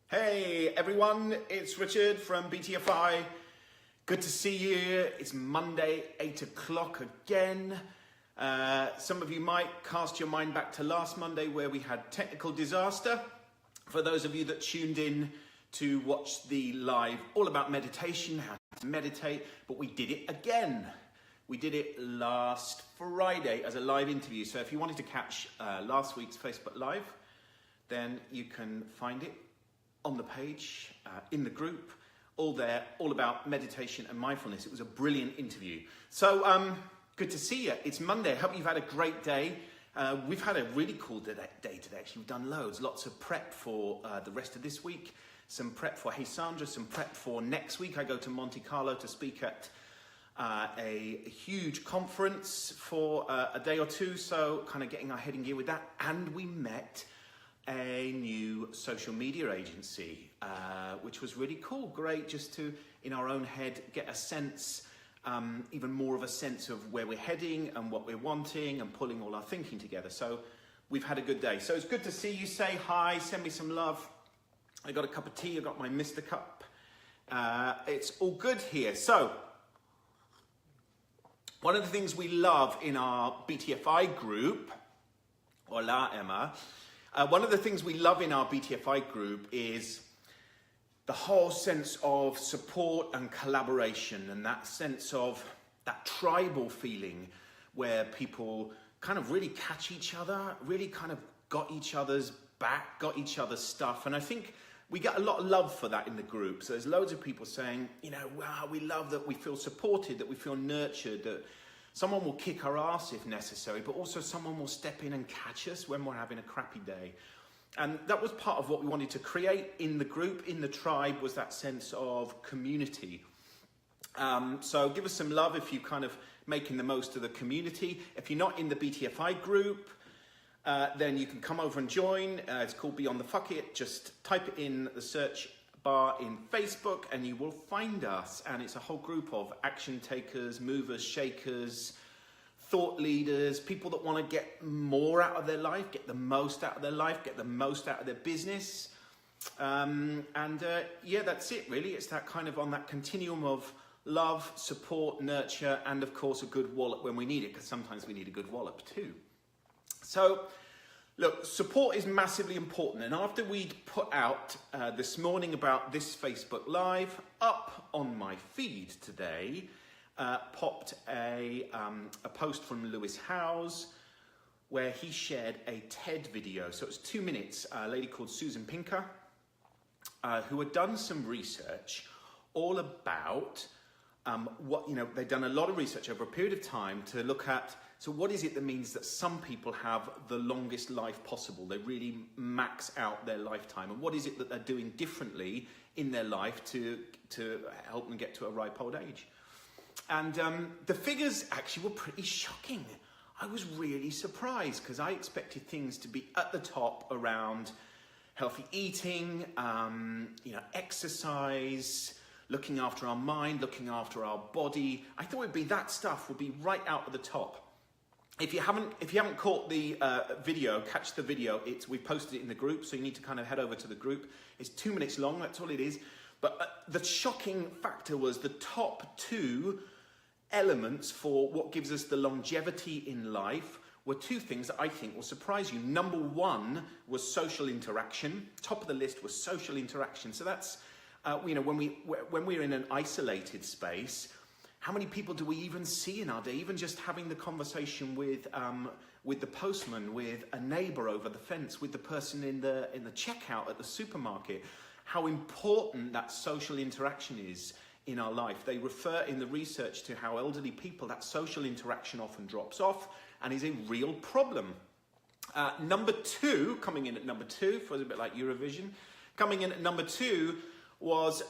Hey everyone, it's Richard from BTFI. Good to see you. It's Monday, 8 o'clock again. Some of you might cast your mind back to last Monday where we had technical disaster. For those of you that tuned in to watch the live, all about meditation, how to meditate, but we did it again. We did it last Friday as a live interview. So if you wanted to catch last week's Facebook Live, then you can find it on the page, in the group, all there, all about meditation and mindfulness. It was a brilliant interview. So good to see you. It's Monday. I hope you've had a great day. We've had a really cool day today. Actually, we've done lots of prep for the rest of this week. Some prep for Hey Sandra, some prep for next week. I go to Monte Carlo to speak at a huge conference for a day or two. So kind of getting our head in gear with that. And we met a new social media agency, which was really cool. Great just to, in our own head, get a sense, even more of a sense of where we're heading and what we're wanting and pulling all our thinking together. So we've had a good day. So it's good to see you. Say hi, send me some love. I got a cup of tea, I got my Mr. Cup. It's all good here. So one of the things we love in our BTFI group, hola Emma, one of the things we love in our BTFI group is the whole sense of support and collaboration, and that sense of that tribal feeling where people kind of really catch each other, really kind of got each other's back, got each other's stuff. And I think we get a lot of love for that in the group. So there's loads of people saying, you know, wow, we love that we feel supported, that we feel nurtured, that someone will kick our ass if necessary, but also someone will step in and catch us when we're having a crappy day. And that was part of what we wanted to create in the group, in the tribe, was that sense of community. So give us some love if you're kind of making the most of the community. If you're not in the BTFI group, then you can come over and join. It's called Beyond the Fuck It. Just type it in the search bar in Facebook and you will find us. And it's a whole group of action takers, movers, shakers, thought leaders, people that want to get more out of their life, get the most out of their life, get the most out of their business. Yeah, that's it really. It's that kind of on that continuum of love, support, nurture, and of course a good wallop when we need it, because sometimes we need a good wallop too. So look, support is massively important. And after we'd put out this morning about this Facebook Live, up on my feed today, popped a post from Lewis Howes where he shared a TED video. So it was 2 minutes, a lady called Susan Pinker, who had done some research all about they've done a lot of research over a period of time to look at, so what is it that means that some people have the longest life possible? They really max out their lifetime. And what is it that they're doing differently in their life to help them get to a ripe old age? And the figures actually were pretty shocking. I was really surprised because I expected things to be at the top around healthy eating, exercise, looking after our mind, looking after our body. I thought it'd be that stuff would be right out at the top. If you haven't caught the video, catch the video. We've posted it in the group, so you need to kind of head over to the group. It's 2 minutes long, that's all it is. But the shocking factor was the top 2 elements for what gives us the longevity in life were 2 things that I think will surprise you. Number 1 was social interaction. Top of the list was social interaction. So that's, when we're in an isolated space, how many people do we even see in our day? Even just having the conversation with the postman, with a neighbor over the fence, with the person in the checkout at the supermarket. How important that social interaction is in our life. They refer in the research to how elderly people, that social interaction often drops off and is a real problem. Number 2, coming in at number 2, feels a bit like Eurovision, coming in at number 2 was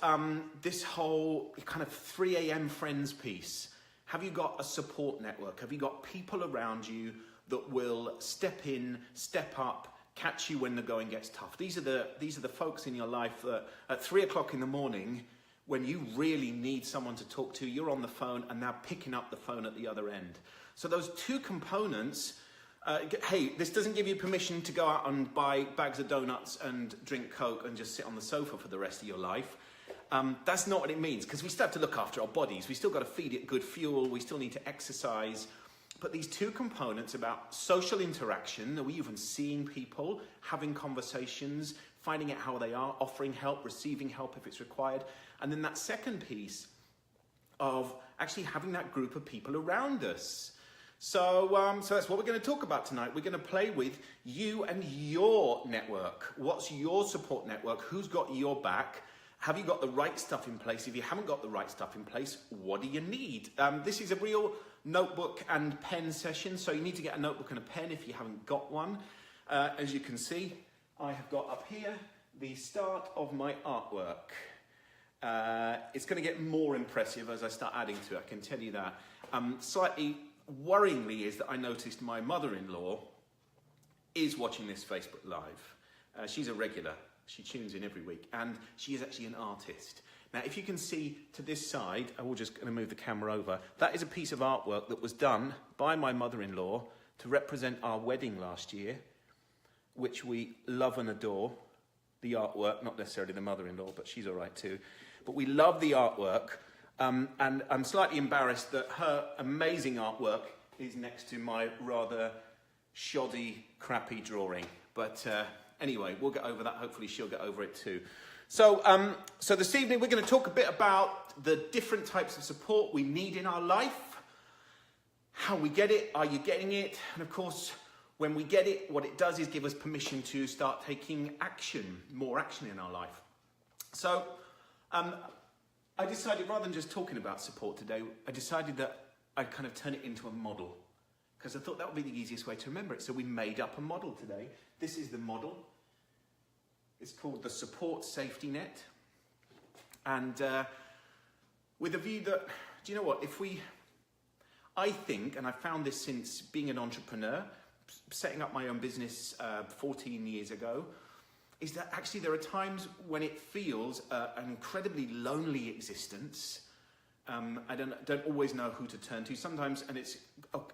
this whole kind of 3 a.m. friends piece. Have you got a support network? Have you got people around you that will step in, step up, catch you when the going gets tough? These are the folks in your life that at 3 o'clock in the morning, when you really need someone to talk to, you're on the phone and they're picking up the phone at the other end. So those 2 components Hey, this doesn't give you permission to go out and buy bags of donuts and drink Coke and just sit on the sofa for the rest of your life. That's not what it means, because we still have to look after our bodies. We still got to feed it good fuel. We still need to exercise. But these two components about social interaction, are we even seeing people, having conversations, finding out how they are, offering help, receiving help if it's required. And then that second piece of actually having that group of people around us. So that's what we're going to talk about tonight. We're going to play with you and your network. What's your support network? Who's got your back? Have you got the right stuff in place? If you haven't got the right stuff in place, what do you need? This is a real notebook and pen session, so you need to get a notebook and a pen if you haven't got one. As you can see, I have got up here the start of my artwork. It's going to get more impressive as I start adding to it, I can tell you that. Slightly worryingly is that I noticed my mother-in-law is watching this Facebook Live. She's a regular. She tunes in every week, and she is actually an artist. Now, if you can see to this side, I will just going to move the camera over. That is a piece of artwork that was done by my mother-in-law to represent our wedding last year, which we love and adore. The artwork, not necessarily the mother-in-law, but she's all right too. But we love the artwork, and I'm slightly embarrassed that her amazing artwork is next to my rather shoddy, crappy drawing. But anyway, we'll get over that. Hopefully she'll get over it too. So this evening we're going to talk a bit about the different types of support we need in our life, how we get it, are you getting it, and of course, when we get it, what it does is give us permission to start taking action, more action in our life. So I decided, rather than just talking about support today, I decided that I'd kind of turn it into a model, because I thought that would be the easiest way to remember it. So we made up a model today. This is the model. It's called the Support Safety Net. And with a view that, do you know what, I think, and I found this since being an entrepreneur, setting up my own business 14 years ago, is that actually there are times when it feels an incredibly lonely existence. I don't always know who to turn to sometimes, and it's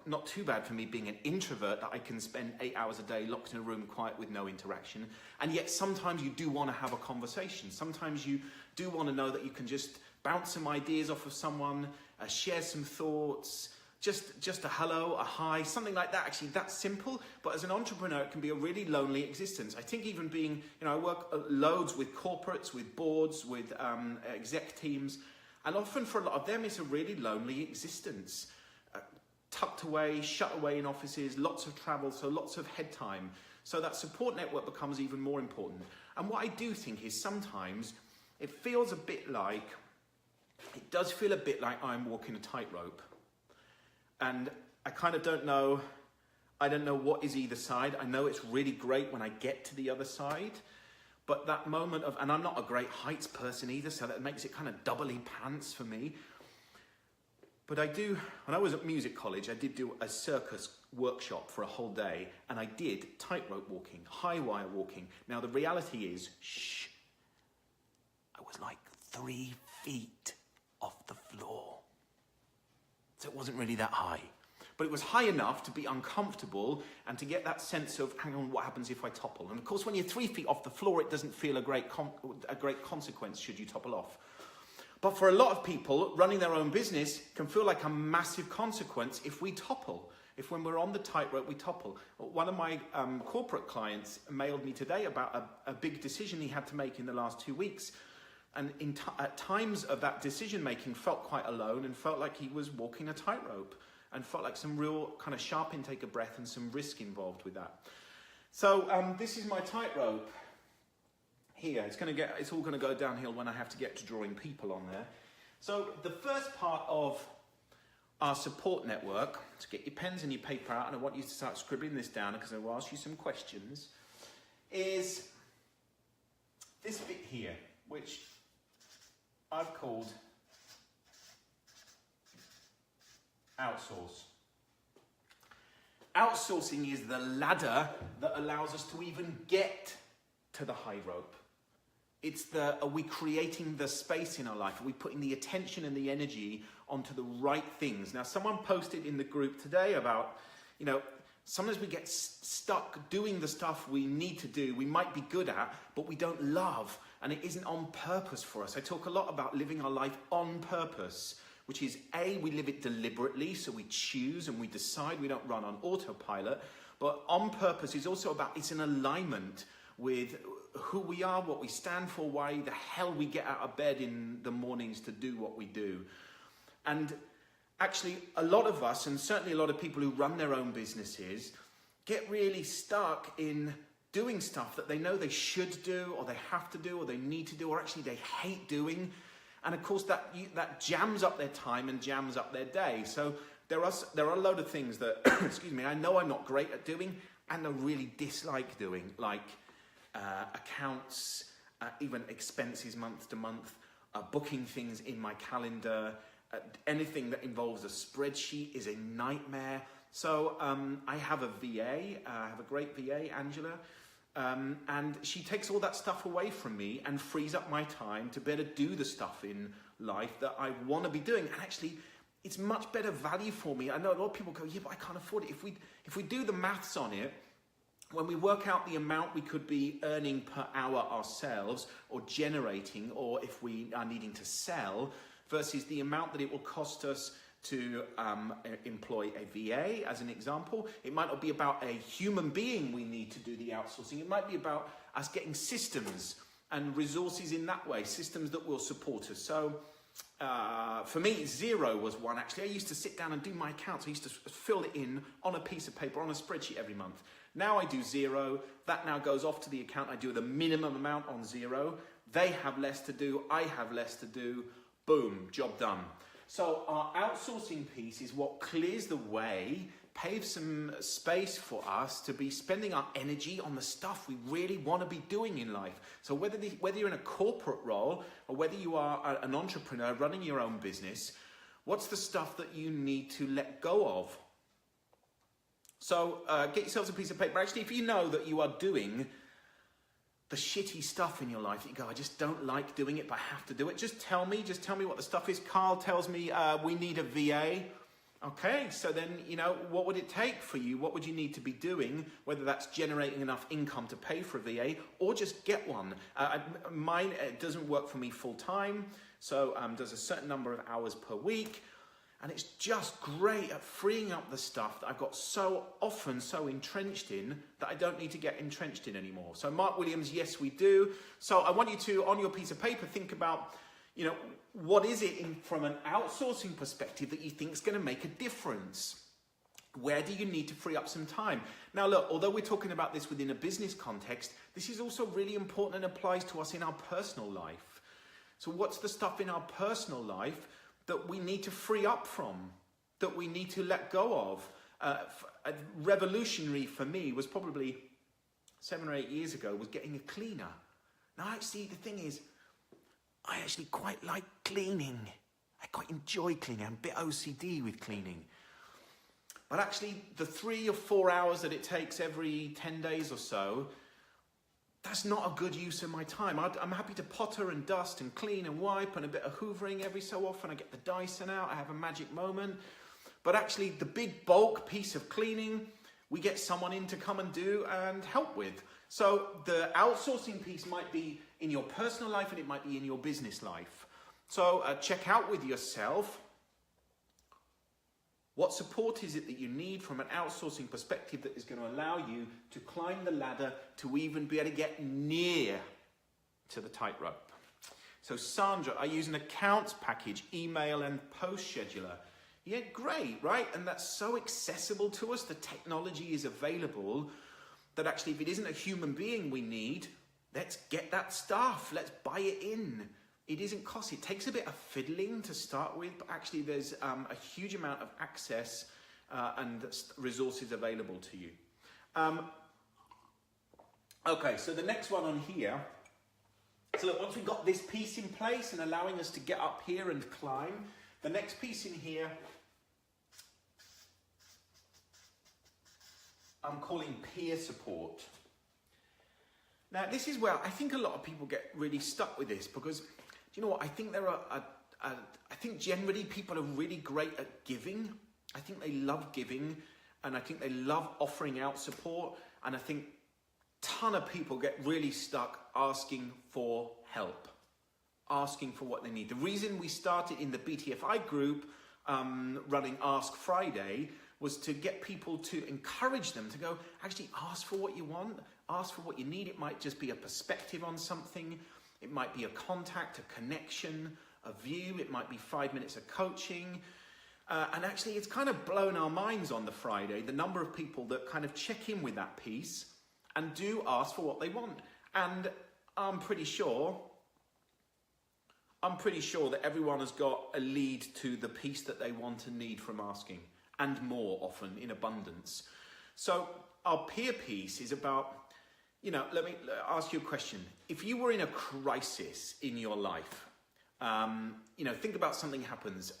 not too bad for me being an introvert that I can spend 8 hours a day locked in a room quiet with no interaction, and yet sometimes you do want to have a conversation. Sometimes you do want to know that you can just bounce some ideas off of someone, share some thoughts, just a hello, a hi, something like that. Actually, that's simple, but as an entrepreneur, it can be a really lonely existence. I think even being, I work loads with corporates, with boards, with exec teams, and often for a lot of them, it's a really lonely existence. Tucked away, shut away in offices, lots of travel, so lots of head time. So that support network becomes even more important. And what I do think is sometimes it feels a bit like, it does feel a bit like I'm walking a tightrope. And I kind of don't know what is either side. I know it's really great when I get to the other side. But that moment of, and I'm not a great heights person either, so that makes it kind of doubly pants for me. But I do, when I was at music college, I did do a circus workshop for a whole day, and I did tightrope walking, high wire walking. Now the reality is, I was like 3 feet off the floor. So it wasn't really that high. But it was high enough to be uncomfortable and to get that sense of, hang on, what happens if I topple? And of course, when you're 3 feet off the floor, it doesn't feel a great consequence should you topple off. But for a lot of people, running their own business can feel like a massive consequence if we topple. If when we're on the tightrope, we topple. One of my corporate clients mailed me today about a big decision he had to make in the last 2 weeks. And at times of that decision-making, felt quite alone and felt like he was walking a tightrope, and felt like some real kind of sharp intake of breath and some risk involved with that. So this is my tightrope here. It's all going to go downhill when I have to get to drawing people on there. So the first part of our support network, to get your pens and your paper out, and I want you to start scribbling this down because I will ask you some questions, is this bit here, which I've called outsource. Outsourcing is the ladder that allows us to even get to the high rope. It's are we creating the space in our life? Are we putting the attention and the energy onto the right things? Now, someone posted in the group today about, Sometimes we get stuck doing the stuff we need to do, we might be good at, but we don't love, and it isn't on purpose for us. I talk a lot about living our life on purpose, which is A, we live it deliberately, so we choose and we decide, we don't run on autopilot, but on purpose is also about, it's an alignment with who we are, what we stand for, why the hell we get out of bed in the mornings to do what we do. And actually, a lot of us, and certainly a lot of people who run their own businesses, get really stuck in doing stuff that they know they should do, or they have to do, or they need to do, or actually they hate doing. And of course, that jams up their time and jams up their day. So there are a load of things that, excuse me, I know I'm not great at doing, and I really dislike doing, like accounts, even expenses month to month, booking things in my calendar. Anything that involves a spreadsheet is a nightmare. So I have a VA, I have a great VA, Angela, and she takes all that stuff away from me and frees up my time to better do the stuff in life that I want to be doing. And actually, it's much better value for me. I know a lot of people go, yeah, but I can't afford it. If we do the maths on it, when we work out the amount we could be earning per hour ourselves, or generating, or if we are needing to sell, versus the amount that it will cost us to employ a VA, as an example. It might not be about a human being we need to do the outsourcing. It might be about us getting systems and resources in that way, systems that will support us. So for me, Xero was one. Actually, I used to sit down and do my accounts. I used to fill it in on a piece of paper, on a spreadsheet every month. Now I do Xero. That now goes off to the account. I do the minimum amount on Xero. They have less to do. I have less to do. Boom, job done. So our outsourcing piece is what clears the way, paves some space for us to be spending our energy on the stuff we really want to be doing in life. So whether you're in a corporate role, or whether you are an entrepreneur running your own business, what's the stuff that you need to let go of? So get yourselves a piece of paper. Actually, if you know that you are doing the shitty stuff in your life that you go, I just don't like doing it, but I have to do it, just tell me what the stuff is. Carl tells me we need a VA. Okay, so then, what would it take for you? What would you need to be doing? Whether that's generating enough income to pay for a VA, or just get one. Mine doesn't work for me full time, so does a certain number of hours per week. And it's just great at freeing up the stuff that I've got so often so entrenched in that I don't need to get entrenched in anymore. So Mark Williams, yes, we do. So I want you to, on your piece of paper, think about, what is it from an outsourcing perspective that you think is going to make a difference? Where do you need to free up some time? Now, look, although we're talking about this within a business context, this is also really important and applies to us in our personal life. So what's the stuff in our personal life that we need to free up from, that we need to let go of? Revolutionary for me was probably 7 or 8 years ago, was getting a cleaner. Now, actually, the thing is, I actually quite like cleaning. I quite enjoy cleaning. I'm a bit OCD with cleaning. But actually, the 3 or 4 hours that it takes every 10 days or so, that's not a good use of my time. I'm happy to potter and dust and clean and wipe and a bit of hoovering every so often. I get the Dyson out, I have a magic moment. But actually, the big bulk piece of cleaning, we get someone in to come and do and help with. So the outsourcing piece might be in your personal life and it might be in your business life. So check out with yourself, what support is it that you need from an outsourcing perspective that is going to allow you to climb the ladder to even be able to get near to the tightrope? So Sandra, I use an accounts package, email and post scheduler. Yeah, great, right? And that's so accessible to us. The technology is available that actually if it isn't a human being we need, let's get that stuff. Let's buy it in. It isn't costly. It takes a bit of fiddling to start with, but actually there's a huge amount of access and resources available to you. Okay, so the next one on here. So look, once we've got this piece in place and allowing us to get up here and climb, the next piece in here, I'm calling peer support. Now, this is where I think a lot of people get really stuck with this because, do you know what? I think I think generally people are really great at giving. I think they love giving. and I think they love offering out support, and I think a ton of people get really stuck asking for help, asking for what they need. The reason we started in the BTFI group running Ask Friday was to get people to encourage them to go, actually ask for what you want, ask for what you need. It might just be a perspective on something. It might be a contact, a connection, a view. It might be 5 minutes of coaching. And actually, it's kind of blown our minds on the Friday, the number of people that kind of check in with that piece and do ask for what they want. And I'm pretty sure that everyone has got a lead to the piece that they want and need from asking, and more often in abundance. So our peer piece is about, let me ask you a question. If you were in a crisis in your life, think about something happens.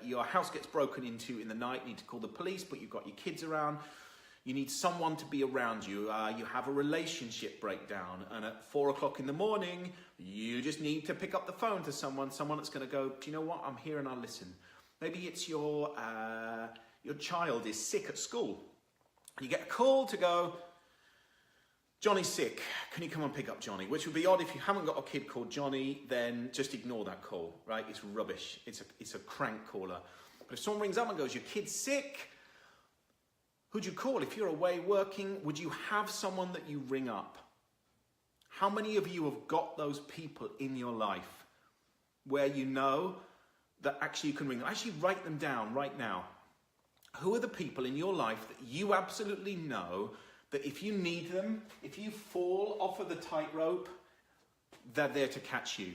Your house gets broken into in the night, you need to call the police, but you've got your kids around. You need someone to be around you. You have a relationship breakdown, and at 4 o'clock in the morning, you just need to pick up the phone to someone that's going to go, do you know what? I'm here and I'll listen. Maybe it's your child is sick at school. You get a call to go, Johnny's sick. Can you come and pick up Johnny? Which would be odd if you haven't got a kid called Johnny, then just ignore that call, right? It's rubbish. It's a crank caller. But if someone rings up and goes, your kid's sick, who'd you call? If you're away working, would you have someone that you ring up? How many of you have got those people in your life where you know that actually you can ring them? Actually write them down right now. Who are the people in your life that you absolutely know that if you need them, if you fall off of the tightrope, they're there to catch you.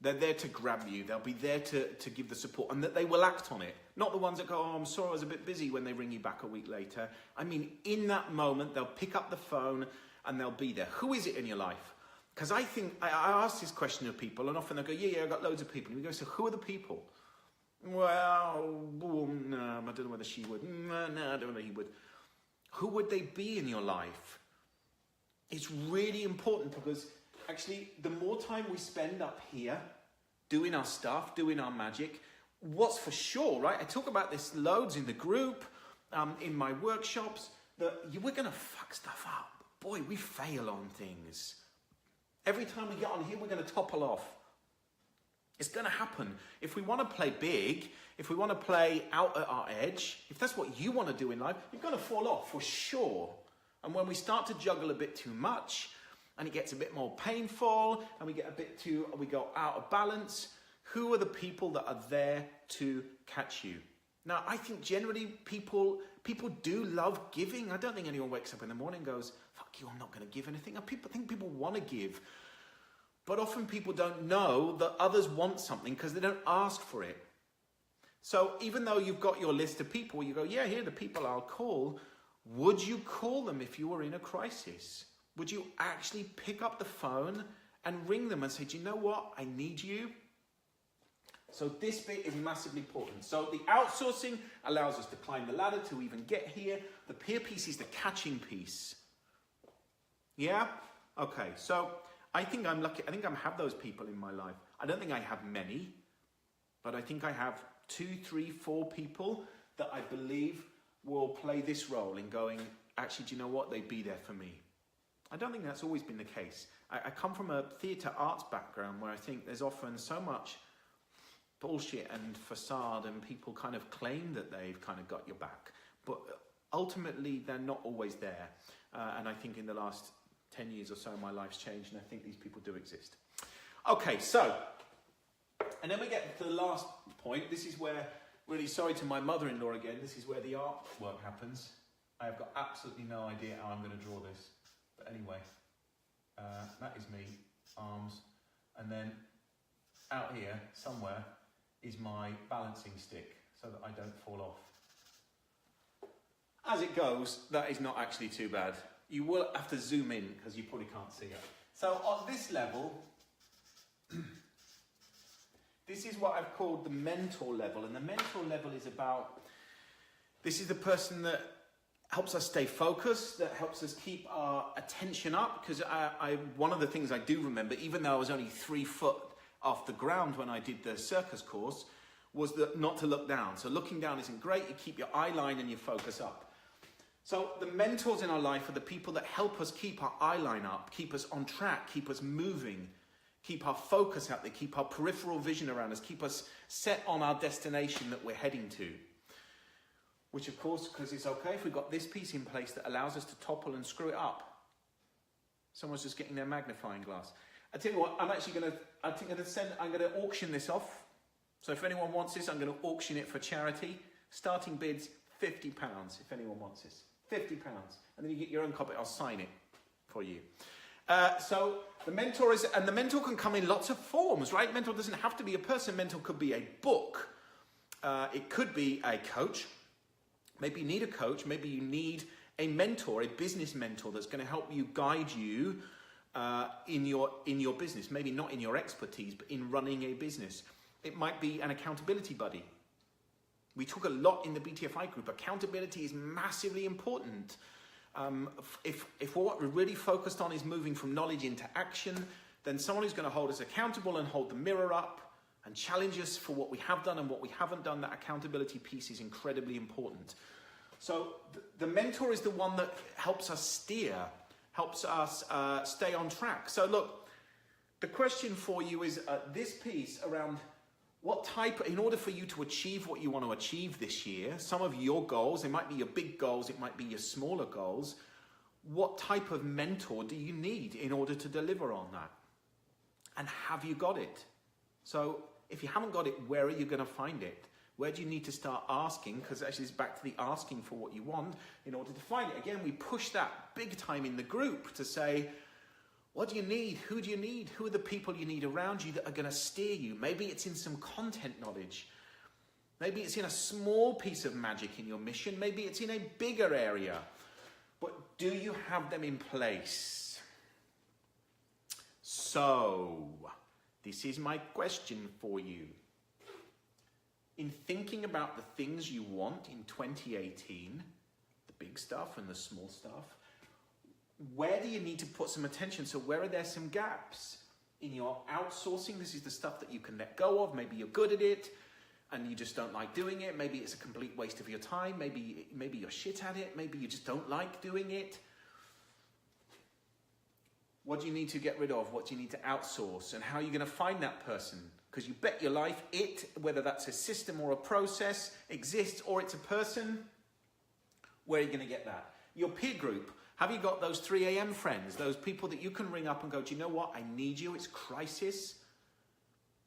They're there to grab you. They'll be there to give the support, and that they will act on it. Not the ones that go, oh, I'm sorry, I was a bit busy, when they ring you back a week later. I mean, in that moment, they'll pick up the phone and they'll be there. Who is it in your life? Because I think, I ask this question of people, and often they'll go, yeah, I've got loads of people. And we go, so who are the people? Well, no, I don't know whether she would. No, I don't know whether he would. Who would they be in your life? It's really important, because actually the more time we spend up here doing our stuff, doing our magic, what's for sure, right? I talk about this loads in the group, in my workshops, that we're going to fuck stuff up. Boy, we fail on things. Every time we get on here, we're going to topple off. It's going to happen. If we want to play big, if we want to play out at our edge, if that's what you want to do in life, you're going to fall off for sure. And when we start to juggle a bit too much, and it gets a bit more painful, and we go out of balance, who are the people that are there to catch you? Now, I think generally people do love giving. I don't think anyone wakes up in the morning and goes, fuck you, I'm not going to give anything. I think people want to give. But often people don't know that others want something because they don't ask for it. So even though you've got your list of people, you go, yeah, here are the people I'll call. Would you call them if you were in a crisis? Would you actually pick up the phone and ring them and say, do you know what? I need you. So this bit is massively important. So the outsourcing allows us to climb the ladder to even get here. The peer piece is the catching piece. Yeah? Okay, so I think I'm lucky. I think I have those people in my life. I don't think I have many, but I think I have 2, 3, 4 people that I believe will play this role in going, actually, do you know what? They'd be there for me. I don't think that's always been the case. I come from a theatre arts background where I think there's often so much bullshit and facade, and people kind of claim that they've kind of got your back, but ultimately they're not always there. And I think in the last 10 years or so, my life's changed, and I think these people do exist. Okay, so, and then we get to the last point. This is where, really sorry to my mother-in-law again, this is where the artwork happens. I have got absolutely no idea how I'm going to draw this. But anyway, that is me, arms, and then out here, somewhere, is my balancing stick, so that I don't fall off. As it goes, that is not actually too bad. You will have to zoom in, because you probably can't see it. So on this level, this is what I've called the mentor level, and the mentor level is about, this is the person that helps us stay focused, that helps us keep our attention up, because one of the things I do remember, even though I was only 3 foot off the ground when I did the circus course, was not to look down. So looking down isn't great. You keep your eye line and you focus up. So the mentors in our life are the people that help us keep our eye line up, keep us on track, keep us moving, keep our focus out there, keep our peripheral vision around us, keep us set on our destination that we're heading to. Which of course, because it's okay if we've got this piece in place that allows us to topple and screw it up. Someone's just getting their magnifying glass. I tell you what, I'm going to auction this off. So if anyone wants this, I'm going to auction it for charity. Starting bids, £50 if anyone wants this. £50. And then you get your own copy. I'll sign it for you. So the mentor and the mentor can come in lots of forms, right? Mentor doesn't have to be a person. Mentor could be a book. It could be a coach. Maybe you need a coach. Maybe you need a mentor, a business mentor that's going to help you, guide you in your business. Maybe not in your expertise, but in running a business. It might be an accountability buddy. We talk a lot in the BTFI group. Accountability is massively important. If what we're really focused on is moving from knowledge into action, then someone who's going to hold us accountable and hold the mirror up and challenge us for what we have done and what we haven't done, that accountability piece is incredibly important. So the mentor is the one that helps us steer, helps us stay on track. So look, the question for you is this piece around what type, in order for you to achieve what you want to achieve this year, some of your goals, they might be your big goals, it might be your smaller goals, what type of mentor do you need in order to deliver on that? And have you got it? So if you haven't got it, where are you going to find it? Where do you need to start asking? Because actually it's back to the asking for what you want in order to find it. Again, we push that big time in the group to say, what do you need? Who do you need? Who are the people you need around you that are going to steer you? Maybe it's in some content knowledge. Maybe it's in a small piece of magic in your mission. Maybe it's in a bigger area. But do you have them in place? So, this is my question for you. In thinking about the things you want in 2018, the big stuff and the small stuff, where do you need to put some attention? So where are there some gaps in your outsourcing? This is the stuff that you can let go of. Maybe you're good at it and you just don't like doing it. Maybe it's a complete waste of your time. Maybe you're shit at it. Maybe you just don't like doing it. What do you need to get rid of? What do you need to outsource? And how are you going to find that person? Because you bet your life whether that's a system or a process, exists or it's a person, where are you going to get that? Your peer group. Have you got those 3 a.m. friends, those people that you can ring up and go, do you know what? I need you. It's crisis.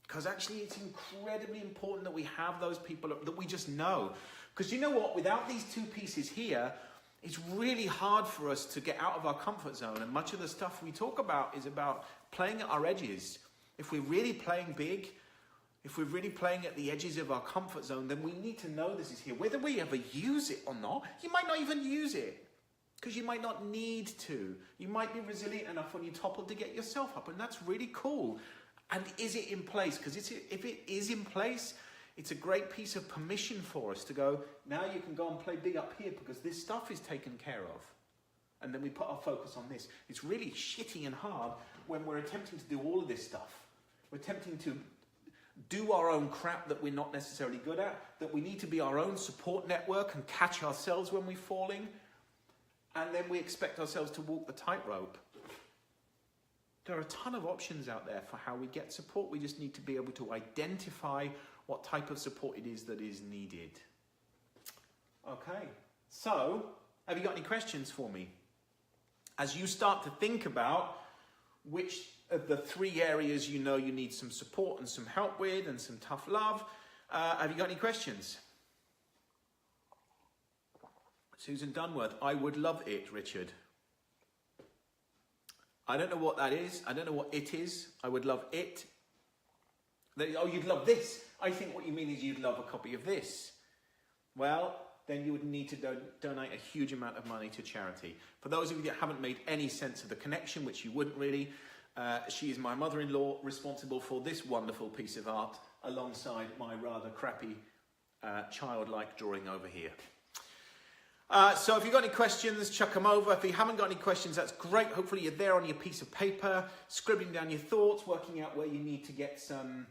Because actually it's incredibly important that we have those people that we just know. Because you know what? Without these two pieces here, it's really hard for us to get out of our comfort zone. And much of the stuff we talk about is about playing at our edges. If we're really playing big, if we're really playing at the edges of our comfort zone, then we need to know this is here. Whether we ever use it or not, you might not even use it. Because you might not need to. You might be resilient enough when you topple to get yourself up. And that's really cool. And is it in place? Because if it is in place, it's a great piece of permission for us to go, now you can go and play big up here because this stuff is taken care of. And then we put our focus on this. It's really shitty and hard when we're attempting to do all of this stuff. We're attempting to do our own crap that we're not necessarily good at, that we need to be our own support network and catch ourselves when we're falling. And then we expect ourselves to walk the tightrope. There are a ton of options out there for how we get support. We just need to be able to identify what type of support it is that is needed. Okay, so have you got any questions for me? As you start to think about which of the 3 areas you know you need some support and some help with and some tough love, have you got any questions? Susan Dunworth, I would love it, Richard. I don't know what that is. I don't know what it is. I would love it. Oh, you'd love this. I think what you mean is you'd love a copy of this. Well, then you would need to donate a huge amount of money to charity. For those of you that haven't made any sense of the connection, which you wouldn't really, she is my mother-in-law, responsible for this wonderful piece of art alongside my rather crappy childlike drawing over here. So if you've got any questions, chuck them over. If you haven't got any questions, that's great. Hopefully you're there on your piece of paper, scribbling down your thoughts, working out where you need to get some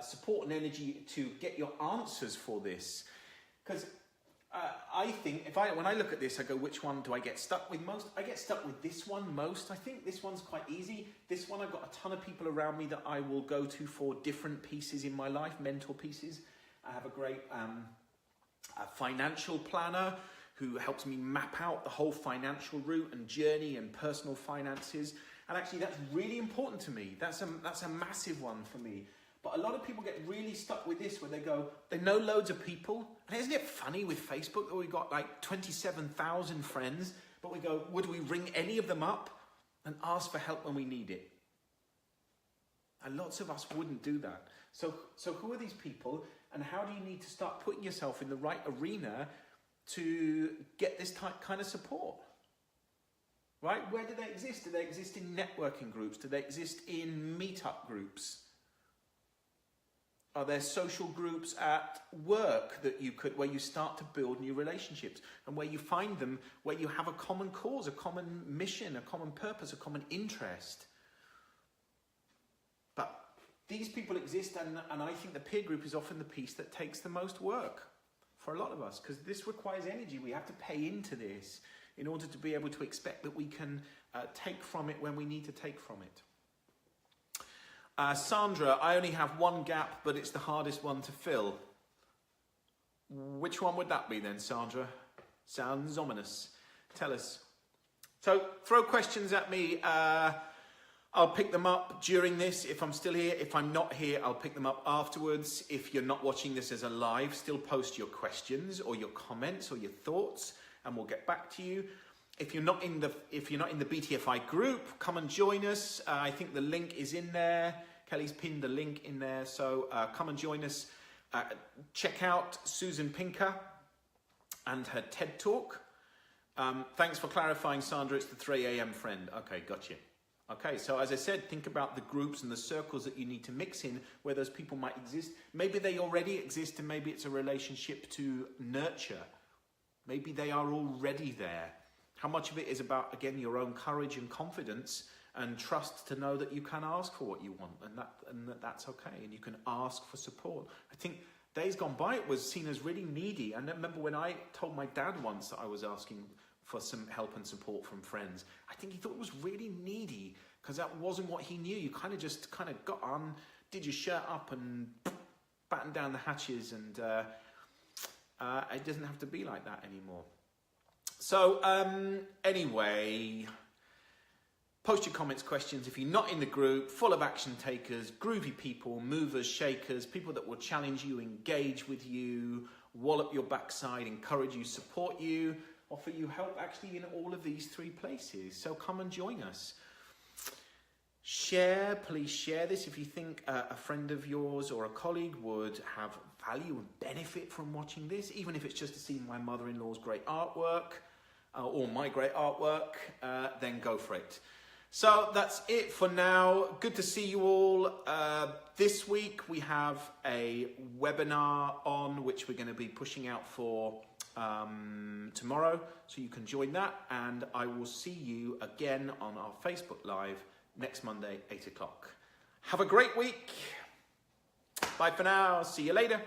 support and energy to get your answers for this. Because I think, when I look at this, I go, which one do I get stuck with most? I get stuck with this one most. I think this one's quite easy. This one, I've got a ton of people around me that I will go to for different pieces in my life, mentor pieces. I have a great a financial planner who helps me map out the whole financial route and journey and personal finances. And actually, that's really important to me. That's a massive one for me. But a lot of people get really stuck with this, where they know loads of people. And isn't it funny with Facebook that we've got like 27,000 friends, but we go, would we ring any of them up and ask for help when we need it? And lots of us wouldn't do that. So who are these people, and how do you need to start putting yourself in the right arena to get this kind of support? Right? Where do they exist? Do they exist in networking groups? Do they exist in meetup groups? Are there social groups at work that where you start to build new relationships, and where you find them, where you have a common cause, a common mission, a common purpose, a common interest? But these people exist, and I think the peer group is often the piece that takes the most work for a lot of us, because this requires energy. We have to pay into this in order to be able to expect that we can take from it when we need to take from it. Sandra, I only have one gap, but it's the hardest one to fill. Which one would that be then, Sandra? Sounds ominous. Tell us. So throw questions at me. I'll pick them up during this if I'm still here. If I'm not here, I'll pick them up afterwards. If you're not watching this as a live, still post your questions or your comments or your thoughts, and we'll get back to you. If you're not in the BTFI group, come and join us. I think the link is in there. Kelly's pinned the link in there, so come and join us. Check out Susan Pinker and her TED Talk. Thanks for clarifying, Sandra. It's the 3 a.m. friend. Okay, gotcha. Okay, so as I said, think about the groups and the circles that you need to mix in, where those people might exist. Maybe they already exist, and maybe it's a relationship to nurture. Maybe they are already there. How much of it is about, again, your own courage and confidence and trust to know that you can ask for what you want, and that's okay, and you can ask for support. I think days gone by, it was seen as really needy. And I remember when I told my dad once that I was asking for some help and support from friends, I think he thought it was really needy, because that wasn't what he knew. You kind of got on, did your shirt up and battened down the hatches, and it doesn't have to be like that anymore. So anyway, post your comments, questions. If you're not in the group, full of action takers, groovy people, movers, shakers, people that will challenge you, engage with you, wallop your backside, encourage you, support you, offer you help actually in all of these 3 places. So come and join us. Please share this if you think a friend of yours or a colleague would have value and benefit from watching this, even if it's just to see my mother-in-law's great artwork or my great artwork, then go for it. So that's it for now. Good to see you all. This week we have a webinar on, which we're going to be pushing out for tomorrow, so you can join that, and I will see you again on our Facebook Live next Monday, 8 o'clock. Have a great week. Bye for now. See you later.